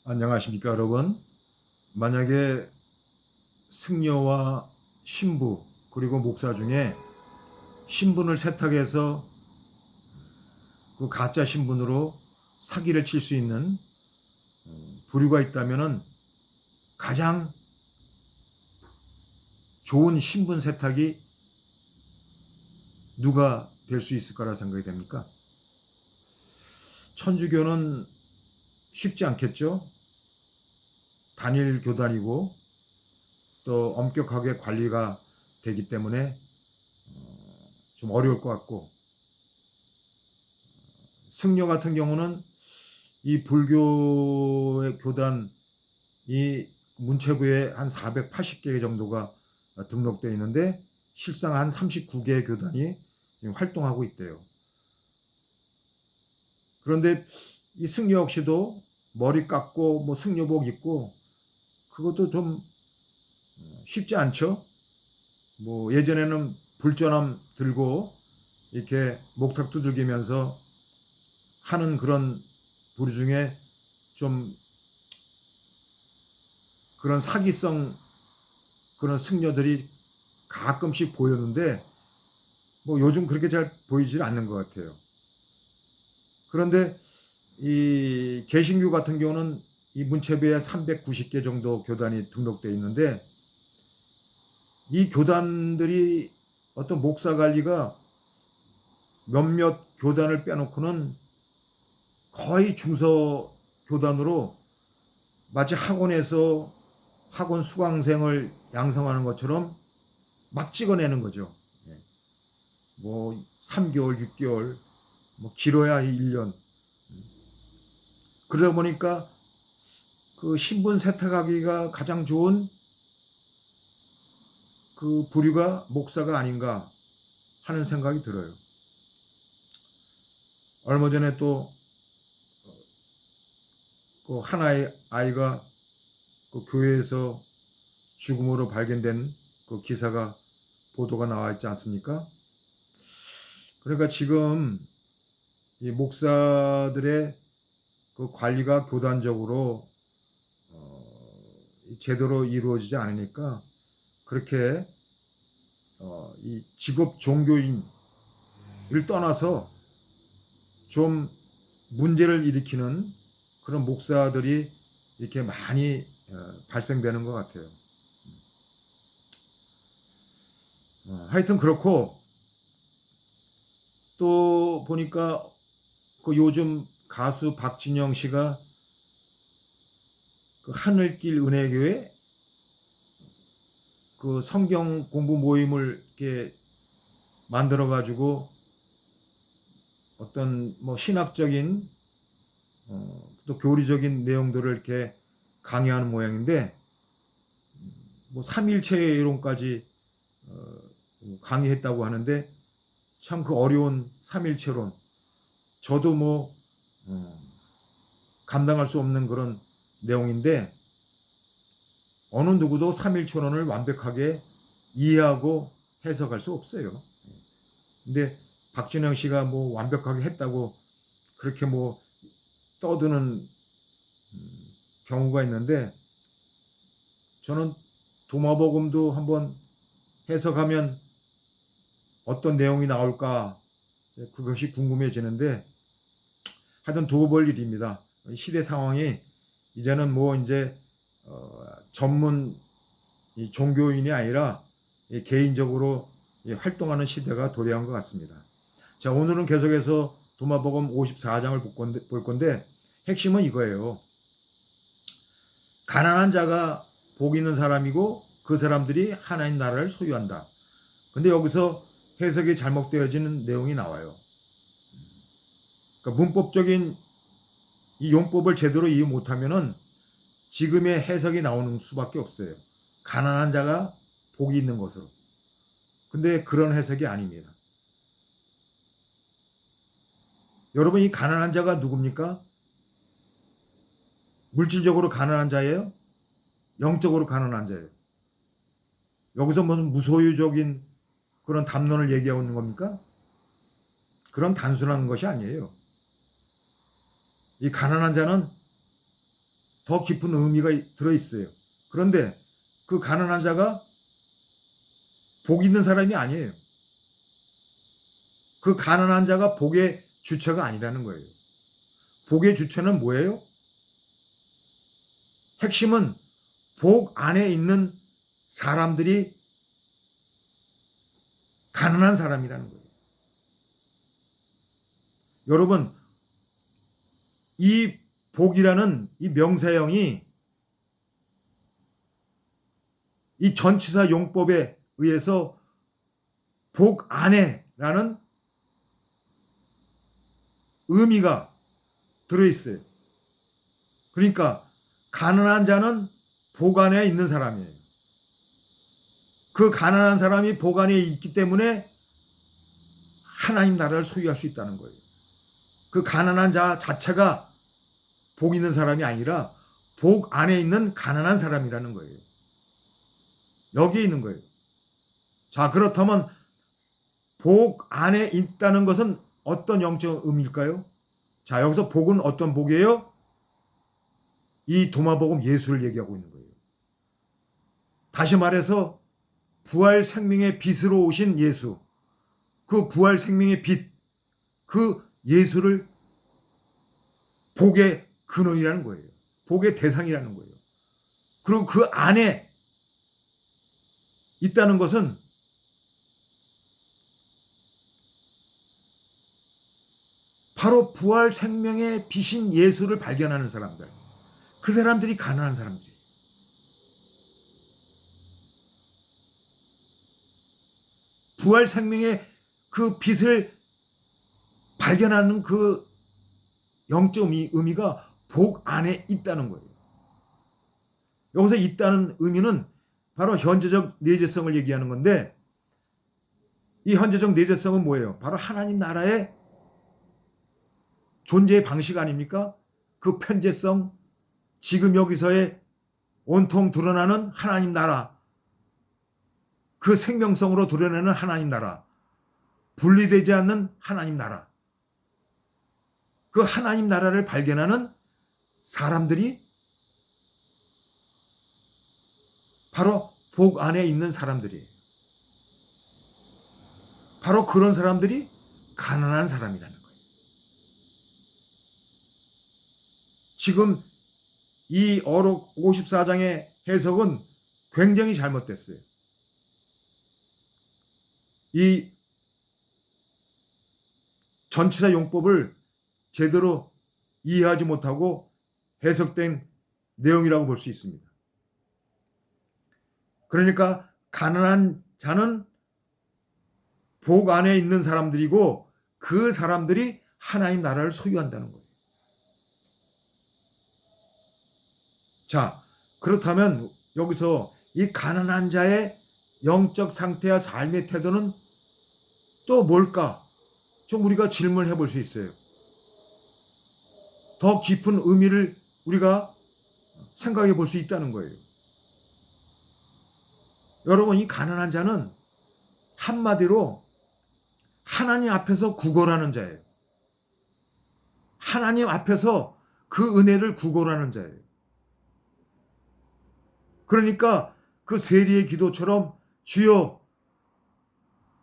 안녕하십니까, 여러분. 만약에 승려와 신부 그리고 목사 중에 신분을 세탁해서 그 가짜 신분으로 사기를 칠 수 있는 부류가 있다면은 가장 좋은 신분 세탁이 누가 될 수 있을 거라 생각이 됩니까? 천주교는 쉽지 않겠죠. 단일 교단이고 또 엄격하게 관리가 되기 때문에 좀 어려울 것 같고, 승려 같은 경우는 이 불교의 교단이 문체부에 한 480개 정도가 등록되어 있는데 실상 한 39개의 교단이 활동하고 있대요. 그런데 이 승려 역시도 머리 깎고 뭐 승려복 입고 그것도 좀 쉽지 않죠. 뭐 예전에는 불전함 들고 이렇게 목탁 두들기면서 하는 그런 부류 중에 좀 그런 사기성 그런 승려들이 가끔씩 보였는데 뭐 요즘 그렇게 잘 보이질 않는 것 같아요. 그런데 이 개신교 같은 경우는 이 문체부에 390개 정도 교단이 등록되어 있는데 이 교단들이 어떤 목사 관리가 몇몇 교단을 빼놓고는 거의 중서 교단으로 마치 학원에서 학원 수강생을 양성하는 것처럼 막 찍어내는 거죠. 뭐 3개월, 6개월, 뭐 길어야 1년. 그러다 보니까 그 신분 세탁하기가 가장 좋은 그 부류가 목사가 아닌가 하는 생각이 들어요. 얼마 전에 또 그 하나의 아이가 그 교회에서 죽음으로 발견된 그 기사가 보도가 나와 있지 않습니까? 그러니까 지금 이 목사들의 그 관리가 교단적으로 제대로 이루어지지 않으니까 그렇게 이 직업 종교인을 떠나서 좀 문제를 일으키는 그런 목사들이 이렇게 많이 발생되는 것 같아요. 하여튼 그렇고, 또 보니까 그 요즘 가수 박진영 씨가 그 하늘길 은혜교회 그 성경 공부 모임을 이렇게 만들어 가지고 어떤 뭐 신학적인 또 교리적인 내용들을 이렇게 강의하는 모양인데 뭐 삼일체 이론까지 강의했다고 하는데 참 그 어려운 삼일체론 저도 뭐 감당할 수 없는 그런 내용인데 어느 누구도 삼일체론을 완벽하게 이해하고 해석할 수 없어요. 근데 박진영 씨가 뭐 완벽하게 했다고 그렇게 뭐 떠드는 경우가 있는데 저는 도마복음도 한번 해석하면 어떤 내용이 나올까 그것이 궁금해지는데 하여튼 두고 볼 일입니다. 시대 상황이 이제는 뭐 이제 전문 종교인이 아니라 개인적으로 활동하는 시대가 도래한 것 같습니다. 자, 오늘은 계속해서 도마복음 54장을 볼 건데 핵심은 이거예요. 가난한 자가 복 있는 사람이고 그 사람들이 하나님 나라를 소유한다. 근데 여기서 해석이 잘못되어지는 내용이 나와요. 그러니까 문법적인 이 용법을 제대로 이해 못하면은 지금의 해석이 나오는 수밖에 없어요. 가난한 자가 복이 있는 것으로. 근데 그런 해석이 아닙니다. 여러분, 이 가난한 자가 누굽니까? 물질적으로 가난한 자예요? 영적으로 가난한 자예요? 여기서 무슨 무소유적인 그런 담론을 얘기하고 있는 겁니까? 그런 단순한 것이 아니에요. 이 가난한 자는 더 깊은 의미가 들어있어요. 그런데 그 가난한 자가 복 있는 사람이 아니에요. 그 가난한 자가 복의 주체가 아니라는 거예요. 복의 주체는 뭐예요? 핵심은 복 안에 있는 사람들이 가난한 사람이라는 거예요. 여러분, 이 복이라는 이 명사형이 이 전치사 용법에 의해서 복 안에라는 의미가 들어있어요. 그러니까 가난한 자는 복 안에 있는 사람이에요. 그 가난한 사람이 복 안에 있기 때문에 하나님 나라를 소유할 수 있다는 거예요. 그 가난한 자 자체가 복 있는 사람이 아니라 복 안에 있는 가난한 사람이라는 거예요. 여기에 있는 거예요. 자, 그렇다면 복 안에 있다는 것은 어떤 영적 의미일까요? 자, 여기서 복은 어떤 복이에요? 이 도마복음 예수를 얘기하고 있는 거예요. 다시 말해서 부활 생명의 빛으로 오신 예수, 그 부활 생명의 빛, 그 예수를 복의 근원이라는 거예요. 복의 대상이라는 거예요. 그리고 그 안에 있다는 것은 바로 부활 생명의 빛인 예수를 발견하는 사람들. 그 사람들이 가난한 사람들이에요. 부활 생명의 그 빛을 발견하는 그 영적 의미가 복 안에 있다는 거예요. 여기서 있다는 의미는 바로 현재적 내재성을 얘기하는 건데, 이 현재적 내재성은 뭐예요? 바로 하나님 나라의 존재의 방식 아닙니까? 그 편재성, 지금 여기서의 온통 드러나는 하나님 나라, 그 생명성으로 드러내는 하나님 나라, 분리되지 않는 하나님 나라, 그 하나님 나라를 발견하는 사람들이 바로 복 안에 있는 사람들이에요. 바로 그런 사람들이 가난한 사람이라는 거예요. 지금 이 어록 54장의 해석은 굉장히 잘못됐어요. 이 전치사 용법을 제대로 이해하지 못하고 해석된 내용이라고 볼 수 있습니다. 그러니까 가난한 자는 복 안에 있는 사람들이고 그 사람들이 하나님 나라를 소유한다는 거예요. 자, 그렇다면 여기서 이 가난한 자의 영적 상태와 삶의 태도는 또 뭘까? 좀 우리가 질문해 볼 수 있어요. 더 깊은 의미를 우리가 생각해 볼 수 있다는 거예요. 여러분, 이 가난한 자는 한마디로 하나님 앞에서 구걸하는 자예요. 하나님 앞에서 그 은혜를 구걸하는 자예요. 그러니까 그 세리의 기도처럼 주여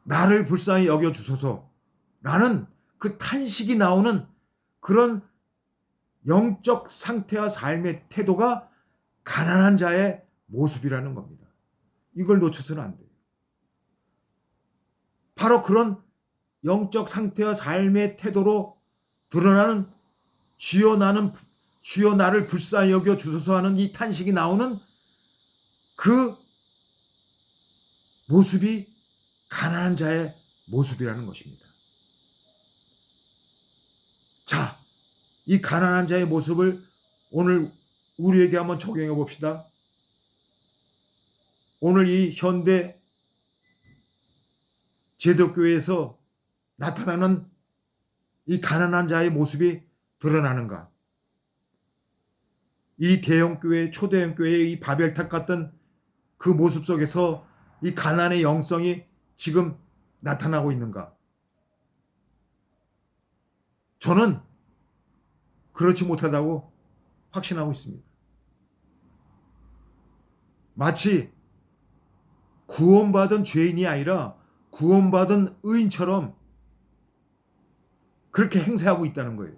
나를 불쌍히 여겨 주소서라는 그 탄식이 나오는 그런 영적 상태와 삶의 태도가 가난한 자의 모습이라는 겁니다. 이걸 놓쳐서는 안 돼요. 바로 그런 영적 상태와 삶의 태도로 드러나는 주여 나를 불쌍히 여겨 주소서 하는 이 탄식이 나오는 그 모습이 가난한 자의 모습이라는 것입니다. 자, 이 가난한 자의 모습을 오늘 우리에게 한번 적용해 봅시다. 오늘 이 현대 제도교회에서 나타나는 이 가난한 자의 모습이 드러나는가? 이 대형교회, 초대형교회의 이 바벨탑 같은 그 모습 속에서 이 가난의 영성이 지금 나타나고 있는가? 저는 그렇지 못하다고 확신하고 있습니다. 마치 구원받은 죄인이 아니라 구원받은 의인처럼 그렇게 행세하고 있다는 거예요.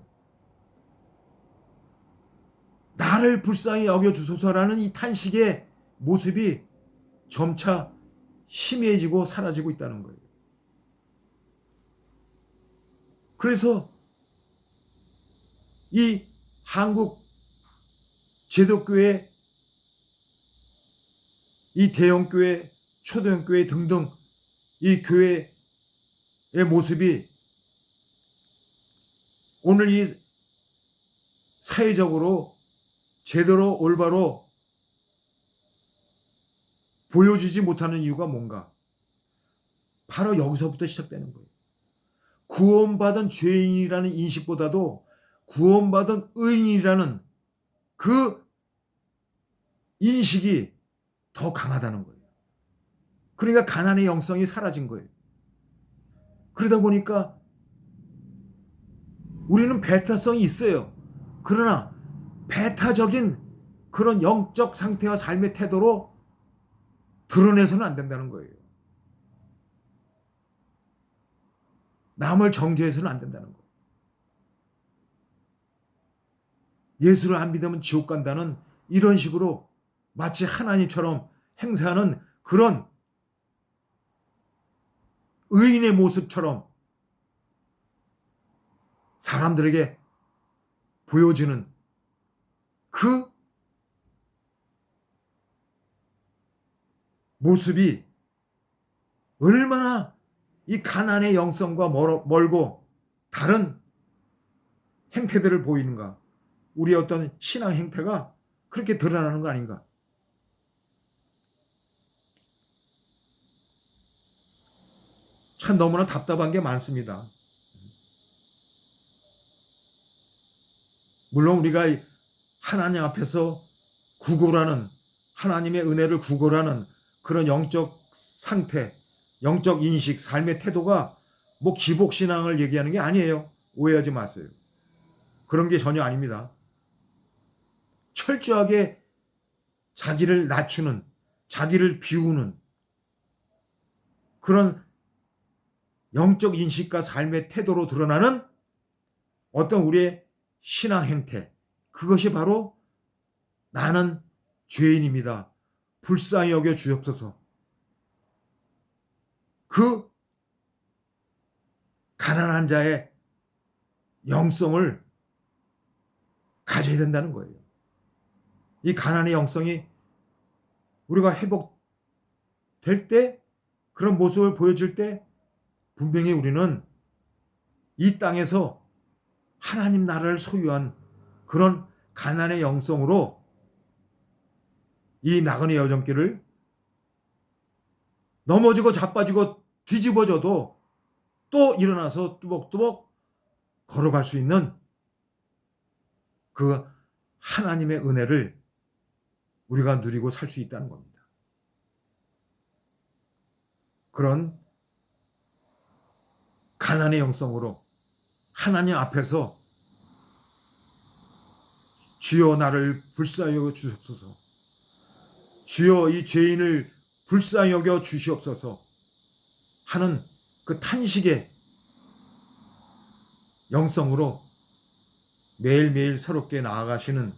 나를 불쌍히 여겨주소서라는 이 탄식의 모습이 점차 희미해지고 사라지고 있다는 거예요. 그래서 이 한국 제독교회, 이 대형교회, 초대형교회 등등 이 교회의 모습이 오늘 이 사회적으로 제대로 올바로 보여주지 못하는 이유가 뭔가? 바로 여기서부터 시작되는 거예요. 구원받은 죄인이라는 인식보다도 구원받은 의인이라는 그 인식이 더 강하다는 거예요. 그러니까 가난의 영성이 사라진 거예요. 그러다 보니까 우리는 배타성이 있어요. 그러나 배타적인 그런 영적 상태와 삶의 태도로 드러내서는 안 된다는 거예요. 남을 정죄해서는 안 된다는 거예요. 예수를 안 믿으면 지옥 간다는 이런 식으로 마치 하나님처럼 행세하는 그런 의인의 모습처럼 사람들에게 보여지는 그 모습이 얼마나 이 가난의 영성과 멀고 다른 행태들을 보이는가. 우리의 어떤 신앙 행태가 그렇게 드러나는 거 아닌가. 참 너무나 답답한 게 많습니다. 물론 우리가 하나님 앞에서 구걸하는, 하나님의 은혜를 구걸하는 그런 영적 상태, 영적 인식, 삶의 태도가 뭐 기복신앙을 얘기하는 게 아니에요. 오해하지 마세요. 그런 게 전혀 아닙니다. 철저하게 자기를 낮추는, 자기를 비우는 그런 영적 인식과 삶의 태도로 드러나는 어떤 우리의 신앙 행태, 그것이 바로 나는 죄인입니다. 불쌍히 여겨 주옵소서. 그 가난한 자의 영성을 가져야 된다는 거예요. 이 가난의 영성이 우리가 회복될 때, 그런 모습을 보여줄 때 분명히 우리는 이 땅에서 하나님 나라를 소유한 그런 가난의 영성으로 이 나그네 여정길을 넘어지고 자빠지고 뒤집어져도 또 일어나서 뚜벅뚜벅 걸어갈 수 있는 그 하나님의 은혜를 우리가 누리고 살 수 있다는 겁니다. 그런 가난의 영성으로 하나님 앞에서 주여 나를 불쌍히 여겨 주옵소서. 주여 이 죄인을 불쌍히 여겨 주시옵소서 하는 그 탄식의 영성으로 매일매일 새롭게 나아가시는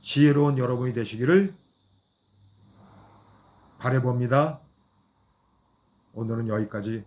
지혜로운 여러분이 되시기를 바라봅니다. 오늘은 여기까지